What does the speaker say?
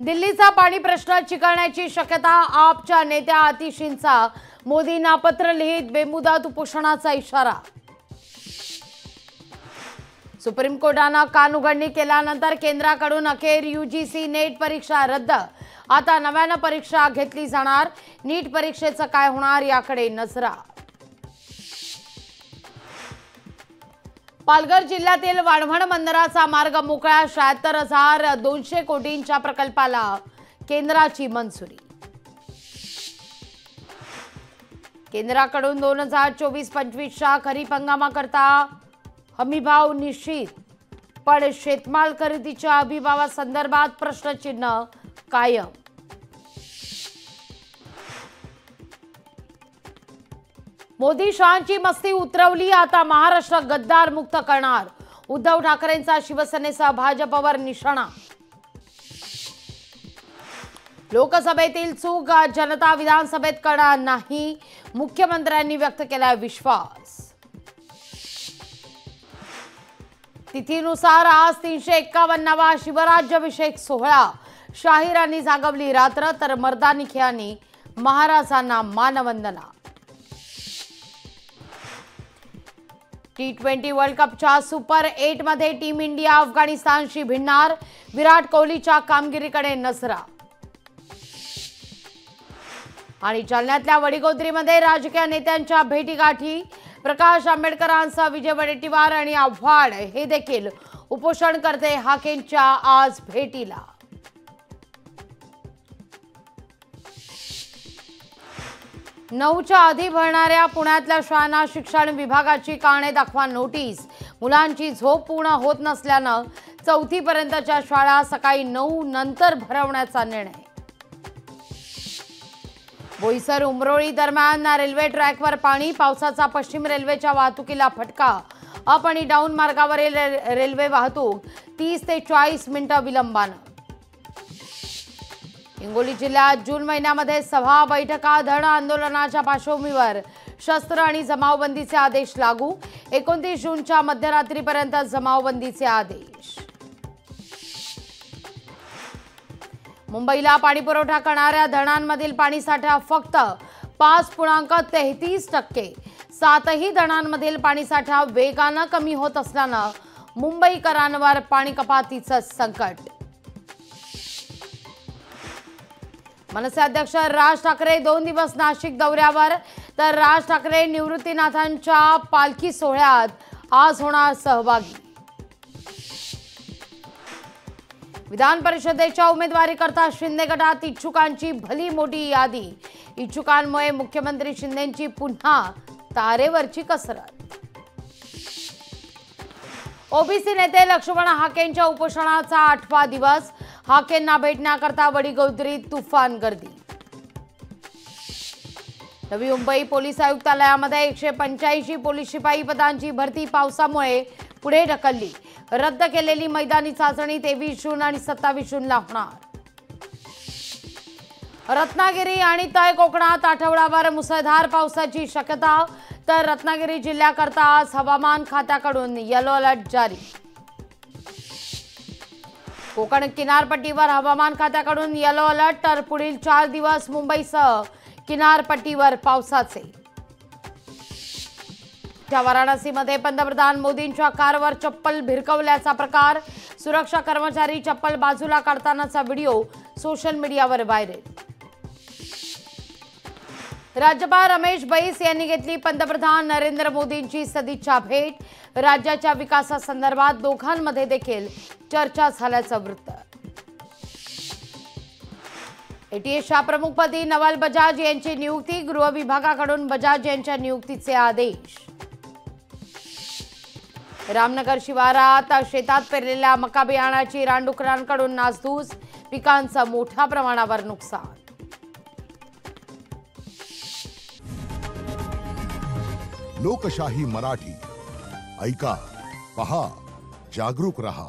दिल्लीचा पाणी प्रश्न चिघळण्याची शक्यता। आपच्या नेत्या आतिशींचा मोदींना पत्र लिहित बेमुदत उपोषणाचा इशारा। सुप्रीम कोर्टाने कानउघडणी केल्यानंतर केंद्राकडून अखेर यूजीसी नेट परीक्षा रद्द। आता नव्याने परीक्षा घेतली जाणार। नीट परीक्षेचं काय होणार याकडे नजरा। पालघर जिल्ह्यातील वाढवण बंदराचा मार्ग मोकळा। 76,200 कोटींच्या प्रकल्पाला केंद्राची मंजुरी। केंद्राकडून 2024-25च्या खरीप हंगामाकरता हमीभाव निश्चित, पण शेतमाल खरेदीच्या हमीभावासंदर्भात प्रश्नचिन्ह कायम। मोदी शहांची मस्ती उतरवली। आता महाराष्ट्र गद्दार मुक्त करणार। उद्धव ठाकरेंचा शिवसेनेसह भाजपवर निशाणा। लोकसभेतील चूक जनता विधानसभेत करणार नाही, मुख्यमंत्र्यांनी व्यक्त केला विश्वास। तिथीनुसार आज 351वा शिवराज्याभिषेक सोहळा। शाहिरांनी जागवली रात्र, तर मर्दानी खेळांनी महाराजांना मानवंदना। T20 वर्ल्ड कपच्या सुपर 8 मध्ये टीम इंडिया अफगाणिस्तानशी भिडणार। विराट कोहलीच्या कामगिरीकडे नजरा। आणि जालन्यातल्या वडीगोद्रीमध्ये राजकीय नेत्यांच्या भेटीगाठी। प्रकाश आंबेडकरांसह विजय वडेट्टीवार आणि आव्हाड हे देखील उपोषणकर्ते हाकेंच्या आज भेटीला। नऊच्या आधी भरणाऱ्या पुण्यातल्या शाळांना शिक्षण विभागाची कारणे दाखवा नोटीस। मुलांची झोप पूर्ण होत नसल्यानं 4थी पर्यंतच्या शाळा सकाळी 9 नंतर भरवण्याचा निर्णय। बोईसर उमरोळी दरम्यान रेल्वे ट्रॅकवर पाणी। पावसाचा पश्चिम रेल्वेच्या वाहतुकीला फटका। अप आणि डाऊन मार्गावरील रेल्वे वाहतूक 30 ते 40 मिनिटं विलंबानं। हिंगोली जिल्ह्यात जून महिन्यामध्ये सभा बैठका। धरण आंदोलनाच्या पार्श्वभूमीवर शस्त्र आणि जमावबंदीचे आदेश लागू। 29 जूनच्या मध्यरात्रीपर्यंत जमावबंदीचे आदेश। मुंबईला पाणीपुरवठा करणाऱ्या धरणांमधील पाणीसाठा फक्त 5.33%। 7ही धरणांमधील पाणीसाठा वेगाने कमी होत असल्यानं मुंबईकरांवर पाणी कपातीचं संकट। मनसे अध्यक्ष राज ठाकरे 2 दिवस नाशिक दौऱ्यावर, तर राज ठाकरे निवृत्तीनाथांच्या पालखी सोहळ्यात आज होणार सहभागी। विधान परिषदेच्या उमेदवारीकरता शिंदे गटात इच्छुकांची भली मोठी यादी। इच्छुकांमुळे मुख्यमंत्री शिंदेंची पुन्हा तारेवरची कसरत। ओबीसी नेते लक्ष्मण हाकेंच्या उपोषणाचा 8वा दिवस। हाकेंना भेटण्याकरता वडीगोद्रीत तुफान गर्दी। नवी मुंबई पोलीस आयुक्तालयामध्ये 185 पोलीस शिपाई पदांची भरती पावसामुळे पुढे ढकलली। रद्द केलेली मैदानी चाचणी 23 जून आणि 27 जूनला होणार। रत्नागिरी आणि तळ कोकणात आठवडाभर मुसळधार पावसाची शक्यता, तर रत्नागिरी जिल्ह्याकरता आज हवामान खात्याकडून येलो अलर्ट जारी। कोकण किनारपट्टीवर हवामान खात्याकडून येलो अलर्ट, तर पुढील 4 दिवस मुंबईसह किनारपट्टीवर पावसाचे। वाराणसीमध्ये पंतप्रधान मोदींच्या कारवर चप्पल भिरकवल्याचा प्रकार। सुरक्षा कर्मचारी चप्पल बाजूला काढतानाचा व्हिडिओ सोशल मीडियावर व्हायरल। राज्यपाल रमेश बैस यांनी घेतली पंतप्रधान नरेंद्र मोदींची सदिच्छा भेट। राज्याच्या विकासासंदर्भात दोघांमध्ये देखील चर्चा झाल्याचं वृत्त। एटीएसच्या प्रमुखपदी नवल बजाज यांची नियुक्ती। गृह विभागाकडून बजाज यांच्या नियुक्तीचे आदेश। रामनगर शिवारात शेतात पेरलेल्या मका बियाणाची रानडुकरांकडून नासधूस। पिकांचं मोठ्या प्रमाणावर नुकसान। लोकशाही मराठी ऐका, पहा, जागरूक रहा।